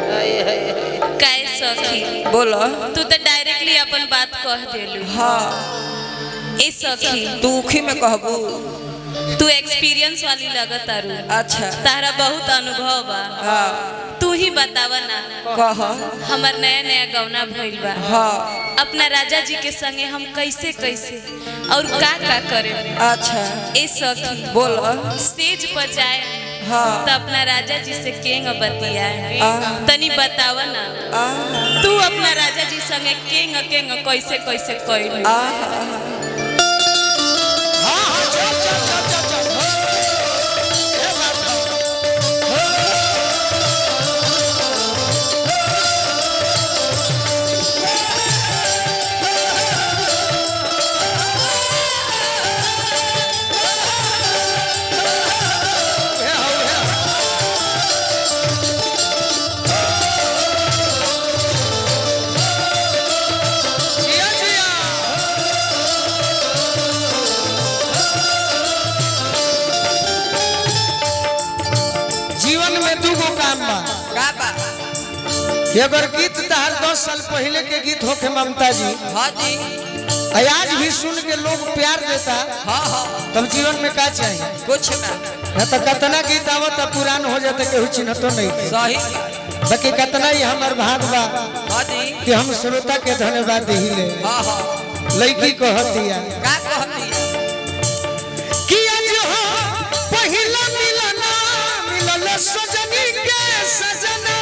काय सखी बोलो तू तो डायरेक्टली अपन बात कह देलू। हाँ ए सखी तू उखी में कहबू। तू एक्सपीरियंस वाली लगत आरू। अच्छा तारा बहुत अनुभव बा। हाँ तू ही बतावा ना कह। हमार नया नया गौना भइल बा। हाँ अपना राजा जी के संगे हम कैसे कैसे और का करे। अच्छा ए सखी बोलो स्टेज पर जाए हाँ तो अपना राजा जी से केंग बतिया तनी बतावा ना तू अपना राजा जी संगे केंग केंग कैसे कैसे कइल। अगर गीत तहार 10 साल पहले के गीत होके ममता जी हाँ जी आज भी सुन के लोग प्यार देता हाँ हाँ तब जीवन में का चाहिए कुछ ना तो कतना गीत आवत पुरान हो जाते केहू चिन्हतो नहीं सही बाकी कतना ही हमार भाग बा हाँ जी कि हम श्रोता के धन्यवाद दिले। हाँ हाँ लड़की कहतिया का कहती कि आज हो पहिला मिलना मिलल सजनी के सजना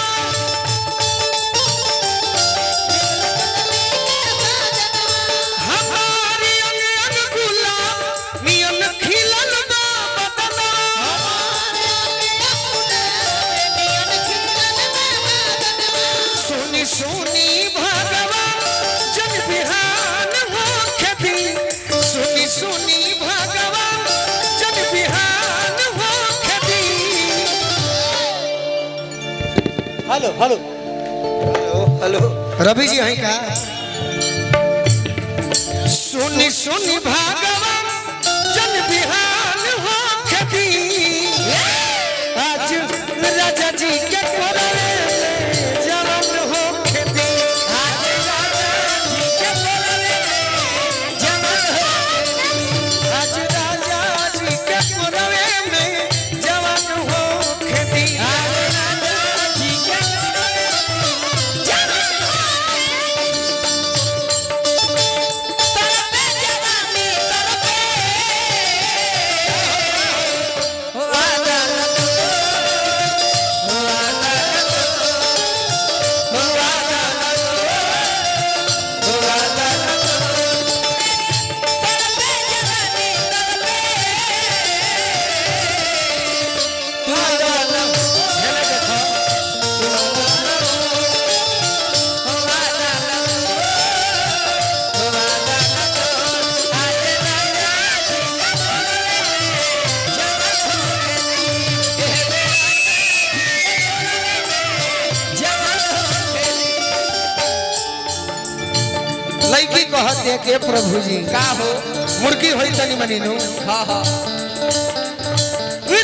सुनी भगवान जन बिहान हो खेती सुनी सुनी भगवान जन बिहान हो खेती। Hello hello hello Ravi ji हैं का सुनी सुनी भगवान जन बिहान हो खेती आज राजा जी के कहते के प्रभु जी का हो मुर्गी होई तनी मनी नु हाँ हाँ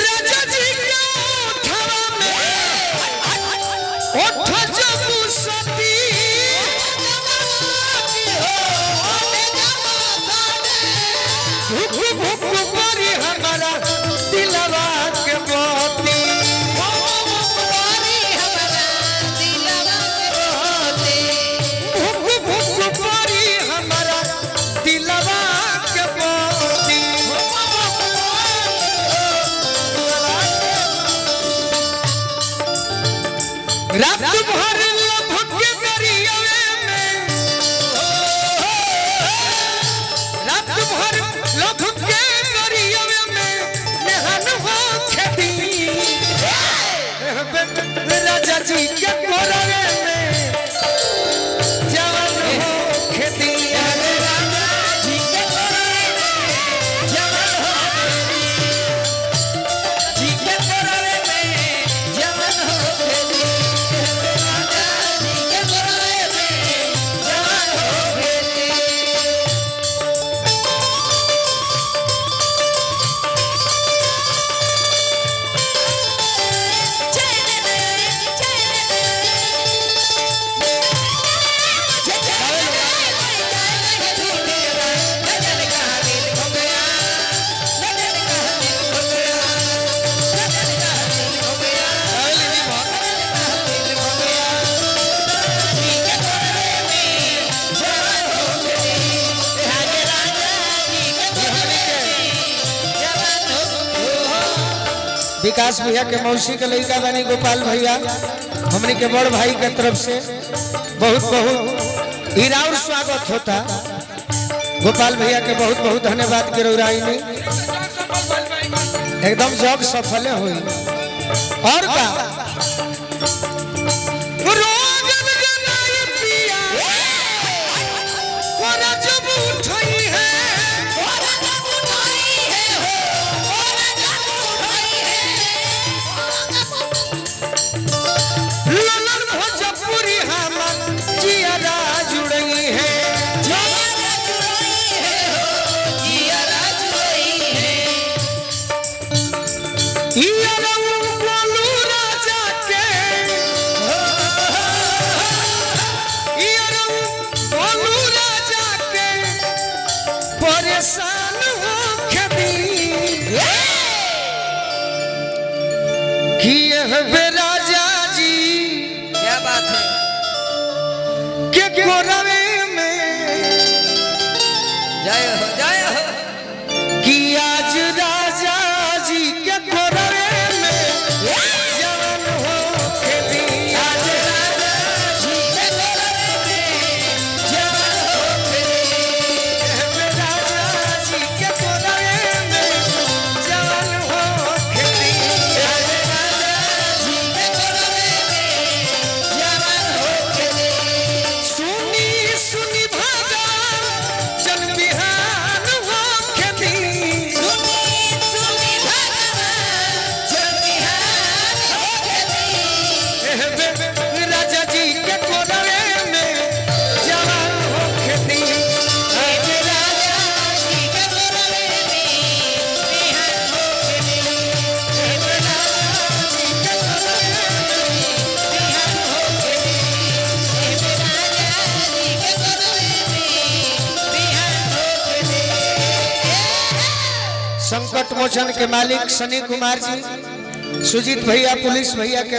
राजा जी के ओठवा में ओठ जबू सती भूख भूख परी हमारा दिलवा के मोती रात भर लभ के दरियावे में रात भर लभ के दरियावे में नहान हो खेती राजा जी के कोरवे में जवान हो खेती राजा जी के कोरवे में जवान हो जी के कोरवे में जवान हो खेती विकास भैया के मौसी के लड़का बनी गोपाल भैया हमने के बड़ भाई के तरफ से बहुत बहुत हीरा और स्वागत होता। गोपाल भैया के बहुत बहुत धन्यवाद के रौराई में एकदम जग सफल हुई। और का परेशान हो कि राजा जी क्या बात है के गोरवे में जय हो कि आज राजा जी के गोरवे में जवान हो खेती। आज राजा जी के गोरवे में जवान हो खेती। राजा जी के गोरवे में जवान हो खेती। आज राजा जी के गोरवे में जवान हो खेती। सुनी सुनी भागा जन बिहान हो खेती। सुनी सुनी भागा जन बिहान हो खेती। राजा जी के गोरवे में जवान हो खेती। आज राजा जी के गोरवे में बिहान हो खेती। राजा जी के गोरवे में बिहान हो खेती। राजा जी के गोरवे में बिहान हो खेती। संकट मोचन के मालिक सनी कुमार जी, सुजीत भैया, पुलिस भैया के